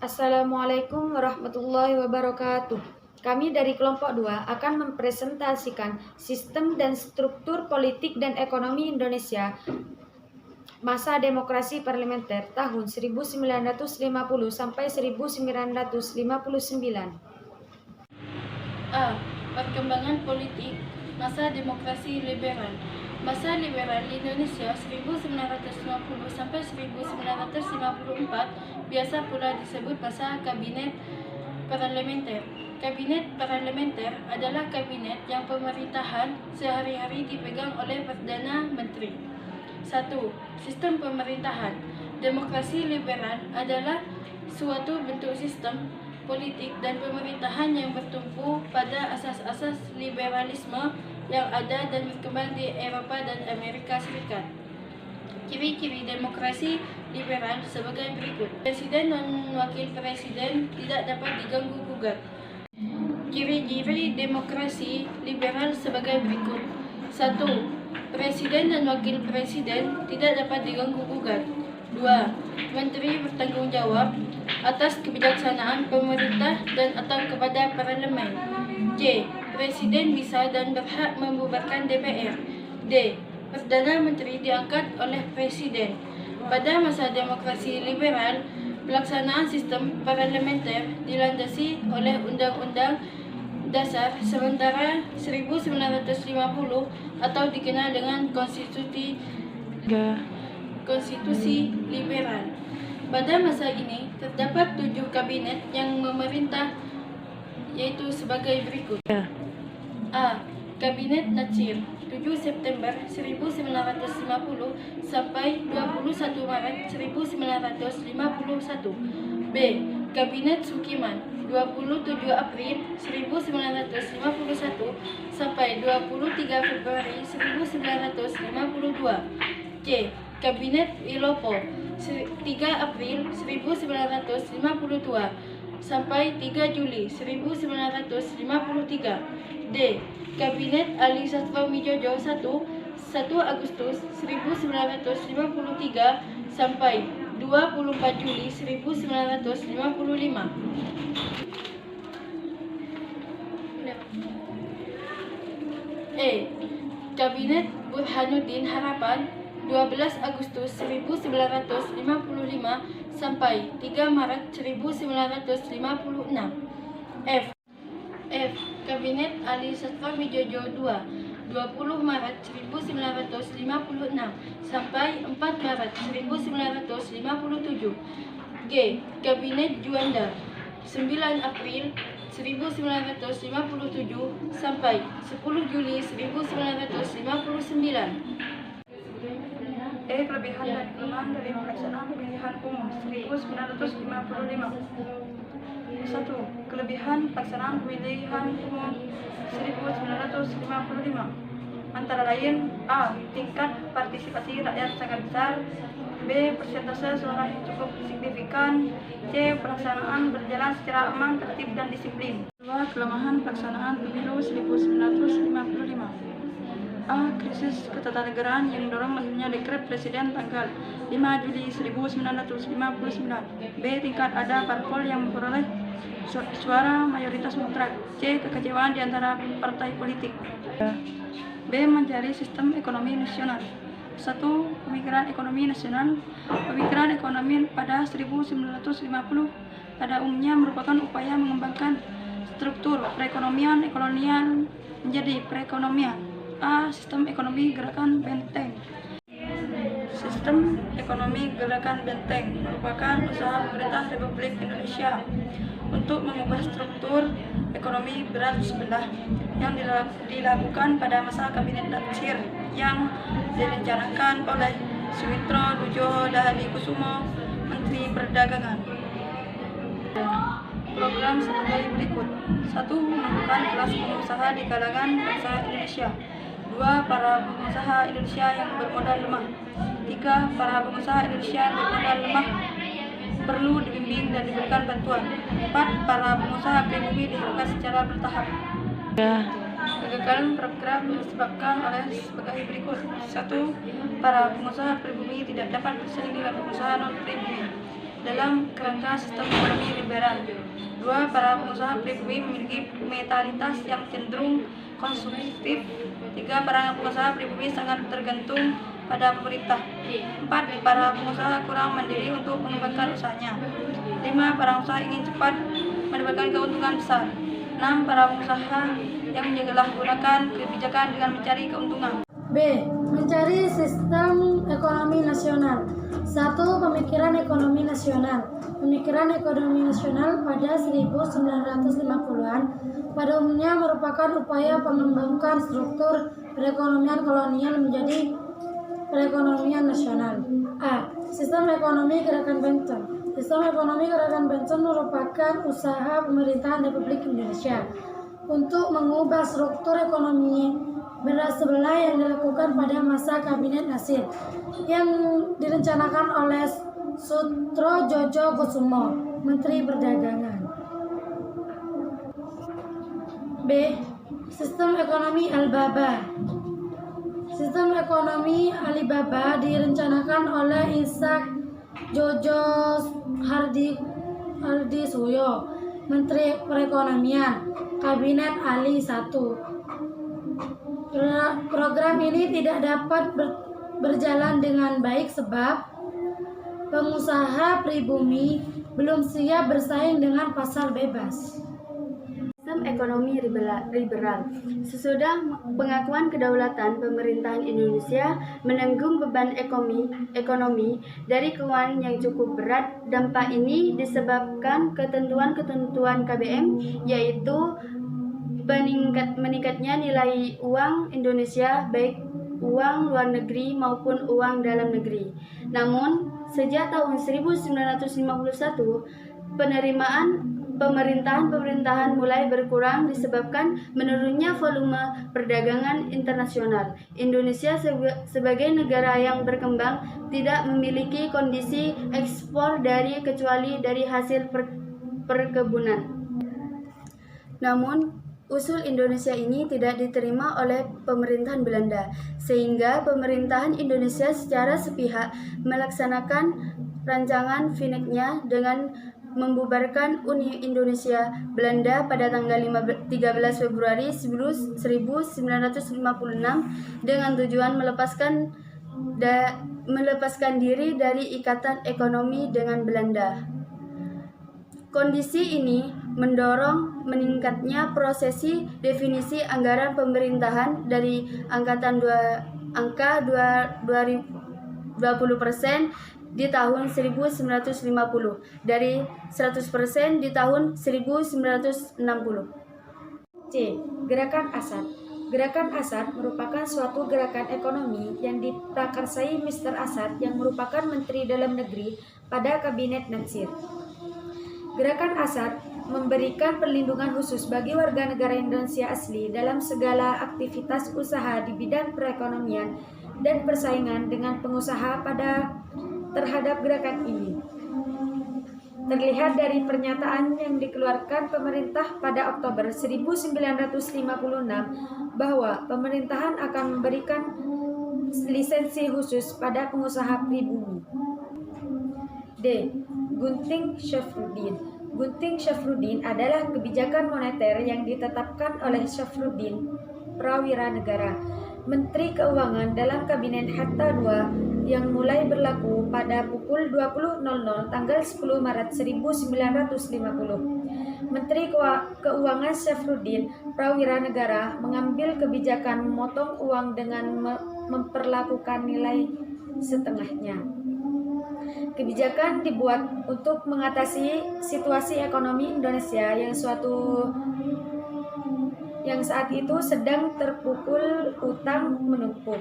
Assalamualaikum warahmatullahi wabarakatuh. Kami dari kelompok 2 akan mempresentasikan sistem dan struktur politik dan ekonomi Indonesia masa demokrasi parlementer tahun 1950 sampai 1959. A. Perkembangan politik masa demokrasi liberal. Masa liberal di Indonesia 1950 sampai 1954 biasa pula disebut masa kabinet parlementer. Kabinet parlementer adalah kabinet yang pemerintahan sehari-hari dipegang oleh Perdana Menteri. 1. Sistem pemerintahan. Demokrasi liberal adalah suatu bentuk sistem politik dan pemerintahan yang bertumpu pada asas-asas liberalisme yang ada dan berkembang di Eropa dan Amerika Serikat. Ciri-ciri demokrasi liberal sebagai berikut. Presiden dan wakil presiden tidak dapat diganggu-gugat. Ciri-ciri demokrasi liberal sebagai berikut. 1. Presiden dan wakil presiden tidak dapat diganggu-gugat. 2. Menteri bertanggung jawab atas kebijaksanaan pemerintah dan atau kepada parlemen. C. Presiden bisa dan berhak membubarkan DPR. D. Perdana Menteri diangkat oleh Presiden. Pada masa demokrasi liberal, pelaksanaan sistem parlementer dilandasi oleh Undang-Undang Dasar sementara 1950 atau dikenal dengan Konstitusi Liberal. Pada masa ini terdapat 7 kabinet yang memerintah, yaitu sebagai berikut. A. Kabinet Natsir 7 September 1950 sampai 21 Maret 1951. B. Kabinet Sukiman 27 April 1951 sampai 23 Februari 1952. C. Kabinet Wilopo 3 April 1952 sampai 3 Juli 1953. D. Kabinet Ali Sastro-Midjojo 1 Agustus 1953 sampai 24 Juli 1955. E. Kabinet Burhanuddin Harapan 12 Agustus 1955 sampai 3 Maret 1956. F. Kabinet Ali Sastro-Midjojo 20 Maret 1956 sampai 4 Maret 1957. G. Kabinet Juanda 9 April 1957 sampai 10 Juli 1959. Kelebihan dan kelemahan dari pelaksanaan pemilihan umum 1955. 1. Kelebihan pelaksanaan pemilihan umum 1955 antara lain: A. Tingkat partisipasi rakyat sangat besar. B. Persentase suara cukup signifikan. C. Pelaksanaan berjalan secara aman, tertib, dan disiplin. 2. Kelemahan pelaksanaan pemilu 1955. A. Krisis ketatanegaraan yang mendorong lahirnya dekret Presiden tanggal 5 Juli 1959. B. Tingkat ada parpol yang memperoleh suara mayoritas mutlak. C. Kekecewaan di antara partai politik. B. Mencari sistem ekonomi nasional. 1. Pemikiran ekonomi nasional. Pemikiran ekonomi pada 1950 pada umumnya merupakan upaya mengembangkan struktur perekonomian kolonial menjadi perekonomian. A. Sistem ekonomi gerakan Benteng. Sistem ekonomi gerakan Benteng merupakan usaha pemerintah Republik Indonesia untuk mengubah struktur ekonomi berat sebelah yang dilakukan pada masa Kabinet Natsir yang direncanakan oleh Sumitro Nugroho Dahadikusumo, Menteri Perdagangan. Program sebagai berikut. 1. Menumbuhkan kelas pengusaha di kalangan bangsa Indonesia. 2. Para pengusaha Indonesia yang bermodal lemah. 3. Para pengusaha Indonesia yang bermodal lemah perlu dibimbing dan diberikan bantuan. 4. Para pengusaha pribumi dihidupkan secara bertahap. Kegagalan program disebabkan oleh sebagai berikut. 1. Para pengusaha pribumi tidak dapat bersaing dengan pengusaha non pribumi. dalam kerangka sistem ekonomi liberal. 2. Para pengusaha pribumi memiliki mentalitas yang cenderung konsumtif. 3. Para pengusaha pribumi sangat tergantung pada pemerintah. 4. Para pengusaha kurang mandiri untuk mengembangkan usahanya. 5. Para pengusaha ingin cepat mendapatkan keuntungan besar. 6. Para pengusaha yang menyalahgunakan kebijakan dengan mencari keuntungan. B. Mencari sistem ekonomi nasional. 1. Pemikiran ekonomi nasional. Pemikiran ekonomi nasional pada 1950-an pada umumnya merupakan upaya pengembangan struktur perekonomian kolonial menjadi perekonomian nasional. A. Sistem ekonomi gerakan Benton. Sistem ekonomi gerakan Benton merupakan usaha pemerintahan Republik Indonesia untuk mengubah struktur ekonomi berat sebelah yang dilakukan pada masa Kabinet Nasir yang direncanakan oleh Sutrodjojo Kusumo, Menteri Perdagangan. B. Sistem ekonomi Alibaba. Sistem ekonomi Alibaba direncanakan oleh Ishak Jojo Hardisuyo, Menteri Perekonomian, Kabinet Ali I. Program ini tidak dapat berjalan dengan baik sebab pengusaha pribumi belum siap bersaing dengan pasar bebas. Sistem ekonomi liberal. Sesudah pengakuan kedaulatan, pemerintahan Indonesia menanggung beban ekonomi dari keuangan yang cukup berat. Dampak ini disebabkan ketentuan-ketentuan KBM, yaitu meningkatnya nilai uang Indonesia, baik uang luar negeri maupun uang dalam negeri. Namun, sejak tahun 1951, penerimaan pemerintahan mulai berkurang disebabkan menurunnya volume perdagangan internasional. Indonesia sebagai negara yang berkembang tidak memiliki kondisi ekspor kecuali dari hasil perkebunan. Namun, usul Indonesia ini tidak diterima oleh pemerintahan Belanda, sehingga pemerintahan Indonesia secara sepihak melaksanakan rancangan Vietnamnya dengan membubarkan Uni Indonesia Belanda pada tanggal 13 Februari 1956 dengan tujuan melepaskan diri dari ikatan ekonomi dengan Belanda. Kondisi ini mendorong meningkatnya prosesi definisi anggaran pemerintahan dari angka 20% di tahun 1950 dari 100% di tahun 1960. C. Gerakan Asad. Gerakan Asad merupakan suatu gerakan ekonomi yang diprakarsai Mr. Asad yang merupakan Menteri Dalam Negeri pada Kabinet Nasir. Gerakan Asad memberikan perlindungan khusus bagi warga negara Indonesia asli dalam segala aktivitas usaha di bidang perekonomian dan persaingan dengan pengusaha terhadap gerakan ini. Terlihat dari pernyataan yang dikeluarkan pemerintah pada Oktober 1956 bahwa pemerintahan akan memberikan lisensi khusus pada pengusaha pribumi. D. Gunting Syafruddin. Gunting Syafruddin adalah kebijakan moneter yang ditetapkan oleh Syafruddin Prawira Negara, Menteri Keuangan dalam Kabinet Hatta II yang mulai berlaku pada pukul 20.00 tanggal 10 Maret 1950. Menteri Keuangan Syafruddin Prawira Negara mengambil kebijakan memotong uang dengan memperlakukan nilai setengahnya. Kebijakan dibuat untuk mengatasi situasi ekonomi Indonesia yang saat itu sedang terpukul utang menumpuk,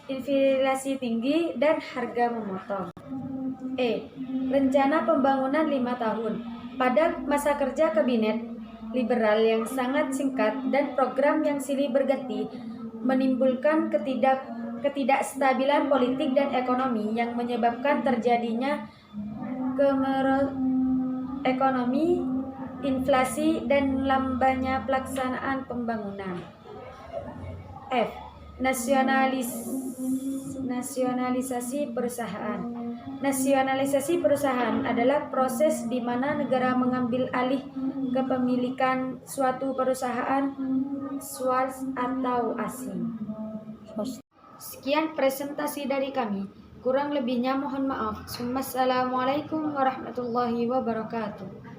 inflasi tinggi, dan harga memotong. E. Rencana pembangunan 5 tahun. Pada masa kerja Kabinet Liberal yang sangat singkat dan program yang silih berganti menimbulkan ketidakstabilan politik dan ekonomi yang menyebabkan terjadinya ekonomi, inflasi, dan lambannya pelaksanaan pembangunan. F. Nasionalisasi perusahaan. Nasionalisasi perusahaan adalah proses di mana negara mengambil alih kepemilikan suatu perusahaan swasta atau asing. Sekian presentasi dari kami. Kurang lebihnya mohon maaf. Wassalamualaikum warahmatullahi wabarakatuh.